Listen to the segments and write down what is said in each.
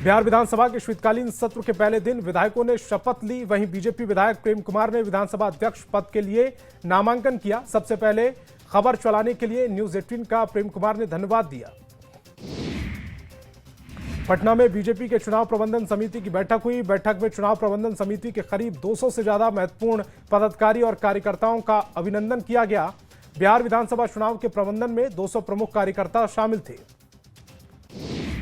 बिहार विधानसभा के शीतकालीन सत्र के पहले दिन विधायकों ने शपथ ली। वहीं बीजेपी विधायक प्रेम कुमार ने विधानसभा अध्यक्ष पद के लिए नामांकन किया। सबसे पहले खबर चलाने के लिए न्यूज 18 का प्रेम कुमार ने धन्यवाद दिया। पटना में बीजेपी के चुनाव प्रबंधन समिति की बैठक हुई। बैठक में चुनाव प्रबंधन समिति के करीब 200 से ज्यादा महत्वपूर्ण पदाधिकारी और कार्यकर्ताओं का अभिनंदन किया गया। बिहार विधानसभा चुनाव के प्रबंधन में 200 प्रमुख कार्यकर्ता शामिल थे।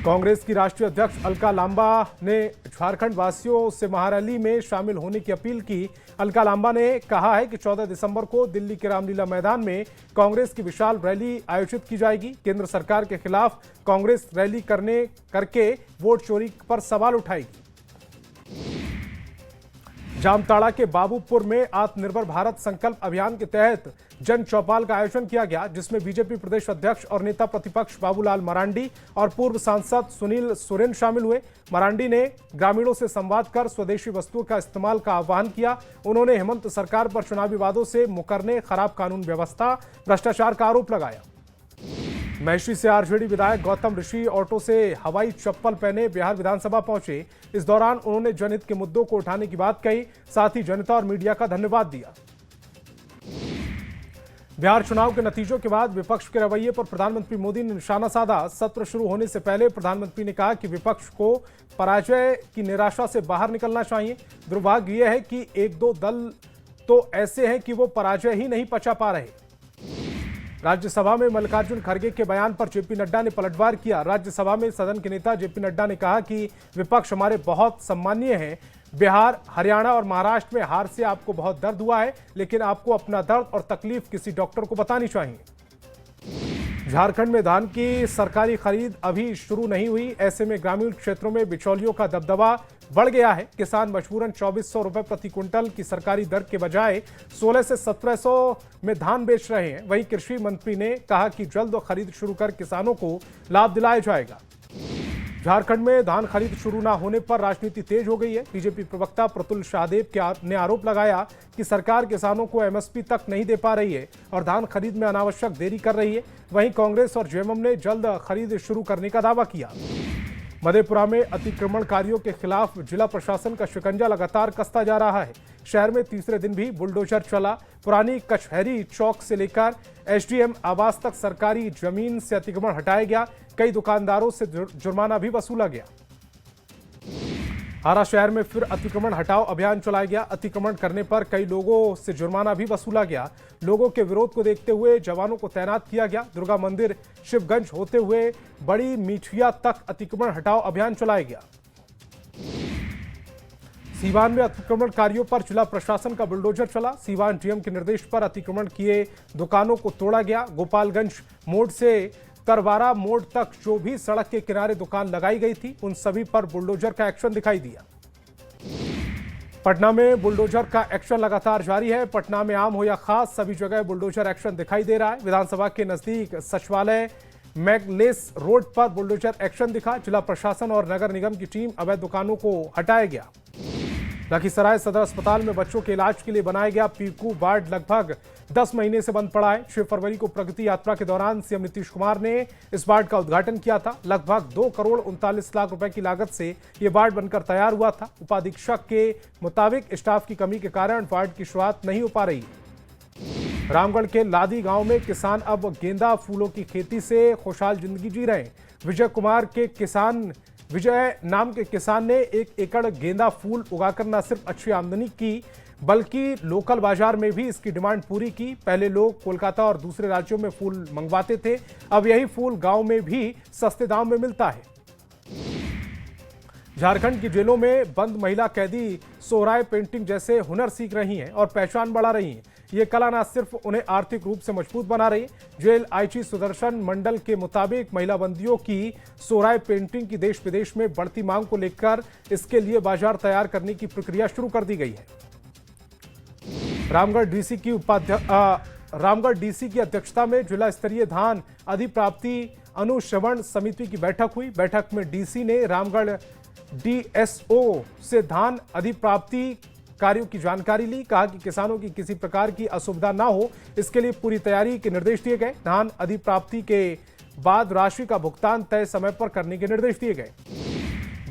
कांग्रेस की राष्ट्रीय अध्यक्ष अलका लांबा ने झारखंड वासियों से महारैली में शामिल होने की अपील की। अलका लांबा ने कहा है कि 14 दिसंबर को दिल्ली के रामलीला मैदान में कांग्रेस की विशाल रैली आयोजित की जाएगी। केंद्र सरकार के खिलाफ कांग्रेस रैली करके वोट चोरी पर सवाल उठाएगी। जामताड़ा के बाबूपुर में आत्मनिर्भर भारत संकल्प अभियान के तहत जन चौपाल का आयोजन किया गया, जिसमें बीजेपी प्रदेश अध्यक्ष और नेता प्रतिपक्ष बाबूलाल मरांडी और पूर्व सांसद सुनील सोरेन शामिल हुए। मरांडी ने ग्रामीणों से संवाद कर स्वदेशी वस्तुओं का इस्तेमाल का आह्वान किया। उन्होंने हेमंत सरकार पर चुनावी वादों से मुकरने, खराब कानून व्यवस्था, भ्रष्टाचार का आरोप लगाया। महर्षि से आरजेडी विधायक गौतम ऋषि ऑटो से हवाई चप्पल पहने बिहार विधानसभा पहुंचे। इस दौरान उन्होंने जनहित के मुद्दों को उठाने की बात कही, साथ ही जनता और मीडिया का धन्यवाद दिया। बिहार चुनाव के नतीजों के बाद विपक्ष के रवैये पर प्रधानमंत्री मोदी ने निशाना साधा। सत्र शुरू होने से पहले प्रधानमंत्री ने कहा कि विपक्ष को पराजय की निराशा से बाहर निकलना चाहिए। दुर्भाग्य यह है कि एक दो दल तो ऐसे हैं कि वो पराजय ही नहीं पचा पा रहे। राज्यसभा में मल्लिकार्जुन खड़गे के बयान पर जेपी नड्डा ने पलटवार किया। राज्यसभा में सदन के नेता जेपी नड्डा ने कहा कि विपक्ष हमारे बहुत सम्मानीय है। बिहार, हरियाणा और महाराष्ट्र में हार से आपको बहुत दर्द हुआ है, लेकिन आपको अपना दर्द और तकलीफ किसी डॉक्टर को बतानी चाहिए। झारखंड में धान की सरकारी खरीद अभी शुरू नहीं हुई। ऐसे में ग्रामीण क्षेत्रों में बिचौलियों का दबदबा बढ़ गया है। किसान मजबूरन 2400 रुपए प्रति क्विंटल की सरकारी दर के बजाय 1600 से 1700 में धान बेच रहे हैं। वहीं कृषि मंत्री ने कहा कि जल्द खरीद शुरू कर किसानों को लाभ दिलाया जाएगा। झारखंड में धान खरीद शुरू न होने पर राजनीति तेज हो गई है। बीजेपी प्रवक्ता प्रतुल शाहदेव ने आरोप लगाया कि सरकार किसानों को एमएसपी तक नहीं दे पा रही है और धान खरीद में अनावश्यक देरी कर रही है। वहीं कांग्रेस और जेएमएम ने जल्द खरीद शुरू करने का दावा किया। मधेपुरा में अतिक्रमणकारियों के खिलाफ जिला प्रशासन का शिकंजा लगातार कसता जा रहा है। शहर में तीसरे दिन भी बुलडोजर चला। पुरानी कचहरी चौक से लेकर एसडीएम आवास तक सरकारी जमीन से अतिक्रमण हटाया गया। कई दुकानदारों से जुर्माना भी वसूला गया। हारा शहर में फिर अतिक्रमण हटाओ अभियान चलाया गया। अतिक्रमण करने पर कई लोगों से जुर्माना भी वसूला गया। लोगों के विरोध को देखते हुए जवानों को तैनात किया गया। दुर्गा मंदिर, शिवगंज होते हुए बड़ी मीठिया तक अतिक्रमण हटाओ अभियान चलाया गया। सीवान में अतिक्रमणकारियों पर जिला प्रशासन का बुलडोजर चला। सीवान डीएम के निर्देश पर अतिक्रमण किए दुकानों को तोड़ा गया। गोपालगंज मोड़ से तरवारा मोड़ तक जो भी सड़क के किनारे दुकान लगाई गई थी, उन सभी पर बुलडोजर का एक्शन दिखाई दिया। पटना में बुलडोजर का एक्शन लगातार जारी है। पटना में आम हो या खास, सभी जगह बुलडोजर एक्शन दिखाई दे रहा है। विधानसभा के नजदीक सचिवालय मैगलेस रोड पर बुलडोजर एक्शन दिखा। जिला प्रशासन और नगर निगम की टीम अवैध दुकानों को हटाया गया। लखीसराय सदर अस्पताल में बच्चों के इलाज के लिए बनाया गया पीकू वार्ड लगभग 10 महीने से बंद पड़ा है। 6 फरवरी को प्रगति यात्रा के दौरान सीएम नीतीश कुमार ने इस वार्ड का उद्घाटन किया था। लगभग 2 करोड़ 39 लाख रुपए की लागत से यह वार्ड बनकर तैयार हुआ था। उपाधीक्षक के मुताबिक स्टाफ की कमी के कारण वार्ड की शुरुआत नहीं हो पा रही है। रामगढ़ के लादी गांव में किसान अब गेंदा फूलों की खेती से खुशहाल जिंदगी जी रहे हैं। विजय नाम के किसान ने 1 एकड़ गेंदा फूल उगाकर न सिर्फ अच्छी आमदनी की, बल्कि लोकल बाजार में भी इसकी डिमांड पूरी की। पहले लोग कोलकाता और दूसरे राज्यों में फूल मंगवाते थे, अब यही फूल गांव में भी सस्ते दाम में मिलता है। झारखंड की जेलों में बंद महिला कैदी सोहराय पेंटिंग जैसे हुनर सीख रही हैं और पहचान बढ़ा रही हैं। ये कला न सिर्फ उन्हें आर्थिक रूप से मजबूत बना रही है। जेल आईजी सुदर्शन मंडल के मुताबिक महिला बंदियों की सोहराय पेंटिंग की देश विदेश में बढ़ती मांग को लेकर इसके लिए बाजार तैयार करने की प्रक्रिया शुरू कर दी गई है। रामगढ़ डीसी की अध्यक्षता में जिला स्तरीय धान अधिप्राप्ति अनुश्रवण समिति की बैठक हुई। बैठक में डीसी ने रामगढ़ डीएसओ से धान अधिप्राप्ति कार्यों की जानकारी ली। कहा कि किसानों की किसी प्रकार की असुविधा ना हो, इसके लिए पूरी तैयारी के निर्देश दिए गए। धान अधिप्राप्ति के बाद राशि का भुगतान तय समय पर करने के निर्देश दिए गए।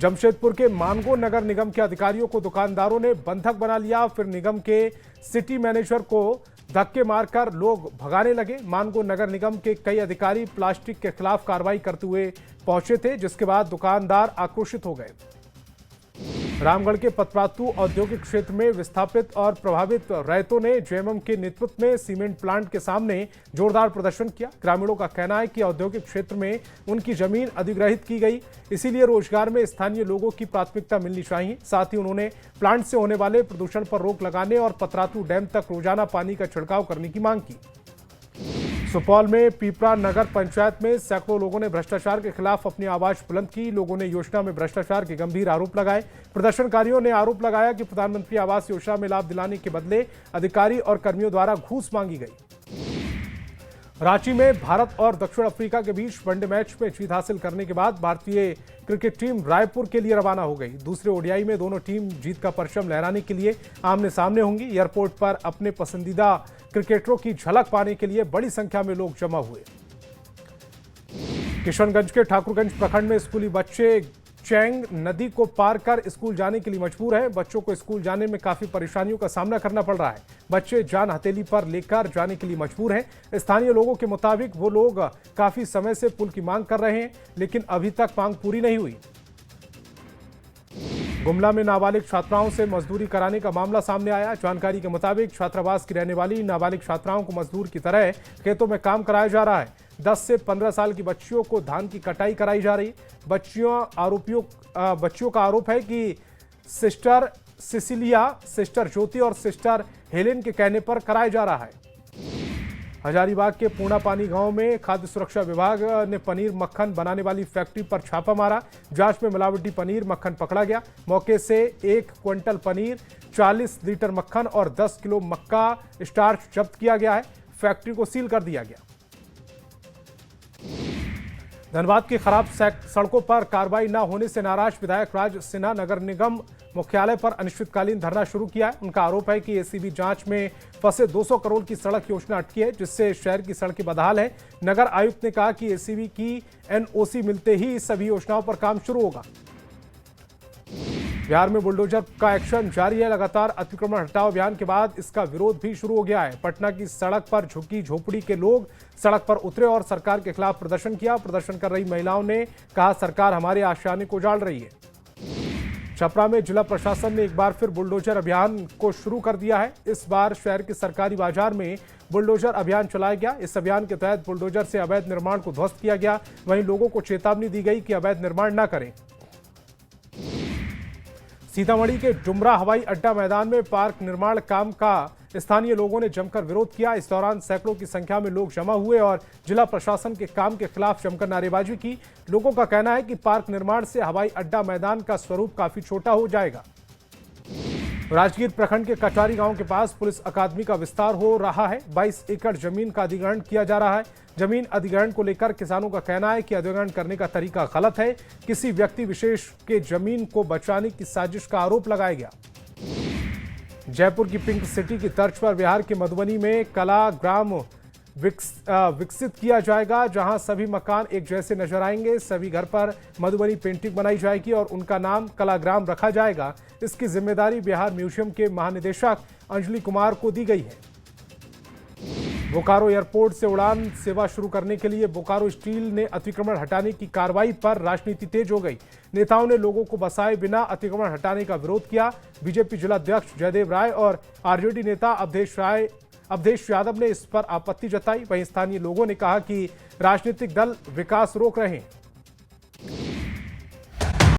जमशेदपुर के मानगो नगर निगम के अधिकारियों को दुकानदारों ने बंधक बना लिया। फिर निगम के सिटी मैनेजर को धक्के मारकर लोग भगाने लगे। मानगो नगर निगम के कई अधिकारी प्लास्टिक के खिलाफ कार्रवाई करते हुए पहुंचे थे, जिसके बाद दुकानदार आक्रोशित हो गए। रामगढ़ के पतरातू औद्योगिक क्षेत्र में विस्थापित और प्रभावित रैयतों ने जेएमएम के नेतृत्व में सीमेंट प्लांट के सामने जोरदार प्रदर्शन किया। ग्रामीणों का कहना है कि औद्योगिक क्षेत्र में उनकी जमीन अधिग्रहित की गई, इसीलिए रोजगार में स्थानीय लोगों की प्राथमिकता मिलनी चाहिए। साथ ही उन्होंने प्लांट से होने वाले प्रदूषण पर रोक लगाने और पतरातू डैम तक रोजाना पानी का छिड़काव करने की मांग की। सुपौल में पीपरा नगर पंचायत में सैकड़ों लोगों ने भ्रष्टाचार के खिलाफ अपनी आवाज बुलंद की। लोगों ने योजना में भ्रष्टाचार के गंभीर आरोप लगाए। प्रदर्शनकारियों ने आरोप लगाया कि प्रधानमंत्री आवास योजना में लाभ दिलाने के बदले अधिकारी और कर्मियों द्वारा घूस मांगी गई। रांची में भारत और दक्षिण अफ्रीका के बीच वनडे मैच में जीत हासिल करने के बाद भारतीय क्रिकेट टीम रायपुर के लिए रवाना हो गई। दूसरे ओडीआई में दोनों टीम जीत का परचम लहराने के लिए आमने सामने होंगी। एयरपोर्ट पर अपने पसंदीदा क्रिकेटरों की झलक पाने के लिए बड़ी संख्या में लोग जमा हुए। किशनगंज के ठाकुरगंज प्रखंड में स्कूली बच्चे चैंग नदी को पार कर स्कूल जाने के लिए मजबूर हैं। बच्चों को स्कूल जाने में काफी परेशानियों का सामना करना पड़ रहा है। बच्चे जान हथेली पर लेकर जाने के लिए मजबूर हैं। स्थानीय लोगों के मुताबिक वो लोग काफी समय से पुल की मांग कर रहे हैं, लेकिन अभी तक मांग पूरी नहीं हुई। गुमला में नाबालिग छात्राओं से मजदूरी कराने का मामला सामने आया। जानकारी के मुताबिक छात्रावास की रहने वाली नाबालिग छात्राओं को मजदूर की तरह खेतों में काम कराया जा रहा है। 10 से 15 साल की बच्चियों को धान की कटाई कराई जा रही। बच्चियों का आरोप है कि सिस्टर सिसिलिया, सिस्टर ज्योति और सिस्टर हेलेन के कहने पर कराया जा रहा है। हजारीबाग के पूर्णापानी गांव में खाद्य सुरक्षा विभाग ने पनीर मक्खन बनाने वाली फैक्ट्री पर छापा मारा। जांच में मिलावटी पनीर मक्खन पकड़ा गया। मौके से 1 क्विंटल पनीर, 40 लीटर मक्खन और 10 किलो मक्का स्टार्च जब्त किया गया है। फैक्ट्री को सील कर दिया गया। धनबाद की खराब सड़कों पर कार्रवाई न होने से नाराज विधायक राज सिन्हा नगर निगम मुख्यालय पर अनिश्चितकालीन धरना शुरू किया है। उनका आरोप है कि एसीबी जांच में फंसे 200 करोड़ की सड़क योजना अटकी है, जिससे शहर की सड़कें बदहाल है। नगर आयुक्त ने कहा कि एसीबी की एनओसी मिलते ही सभी योजनाओं पर काम शुरू होगा। बिहार में बुलडोजर का एक्शन जारी है। लगातार अतिक्रमण हटाओ अभियान के बाद इसका विरोध भी शुरू हो गया है। पटना की सड़क पर झुग्गी झोपड़ी के लोग सड़क पर उतरे और सरकार के खिलाफ प्रदर्शन किया। प्रदर्शन कर रही महिलाओं ने कहा, सरकार हमारे आशियाने को उजाड़ रही है। छपरा में जिला प्रशासन ने एक बार फिर बुलडोजर अभियान को शुरू कर दिया है। इस बार शहर के सरकारी बाजार में बुलडोजर अभियान चलाया गया। इस अभियान के तहत बुलडोजर से अवैध निर्माण को ध्वस्त किया गया। वहीं लोगों को चेतावनी दी गई कि अवैध निर्माण न करें। सीतामढ़ी के डुमरा हवाई अड्डा मैदान में पार्क निर्माण काम का स्थानीय लोगों ने जमकर विरोध किया। इस दौरान सैकड़ों की संख्या में लोग जमा हुए और जिला प्रशासन के काम के खिलाफ जमकर नारेबाजी की। लोगों का कहना है कि पार्क निर्माण से हवाई अड्डा मैदान का स्वरूप काफी छोटा हो जाएगा। राजगीर प्रखंड के कटारी गांव के पास पुलिस अकादमी का विस्तार हो रहा है। 22 एकड़ जमीन का अधिग्रहण किया जा रहा है। जमीन अधिग्रहण को लेकर किसानों का कहना है कि अधिग्रहण करने का तरीका गलत है। किसी व्यक्ति विशेष के जमीन को बचाने की साजिश का आरोप लगाया गया। जयपुर की पिंक सिटी की तर्ज पर बिहार के मधुबनी में कला ग्राम विकसित किया जाएगा, जहां सभी मकान एक जैसे नजर आएंगे। सभी घर पर मधुबनी पेंटिंग बनाई जाएगी और उनका नाम कलाग्राम रखा जाएगा। इसकी जिम्मेदारी बिहार म्यूजियम के महानिदेशक अंजलि कुमार को दी गई है। बोकारो एयरपोर्ट से उड़ान सेवा शुरू करने के लिए बोकारो स्टील ने अतिक्रमण हटाने की कार्रवाई पर राजनीति तेज हो गई। नेताओं ने लोगों को बसाए बिना अतिक्रमण हटाने का विरोध किया। बीजेपी जिलाध्यक्ष जयदेव राय और आरजेडी नेता अवधेश यादव ने इस पर आपत्ति जताई। वहीं स्थानीय लोगों ने कहा कि राजनीतिक दल विकास रोक रहे हैं।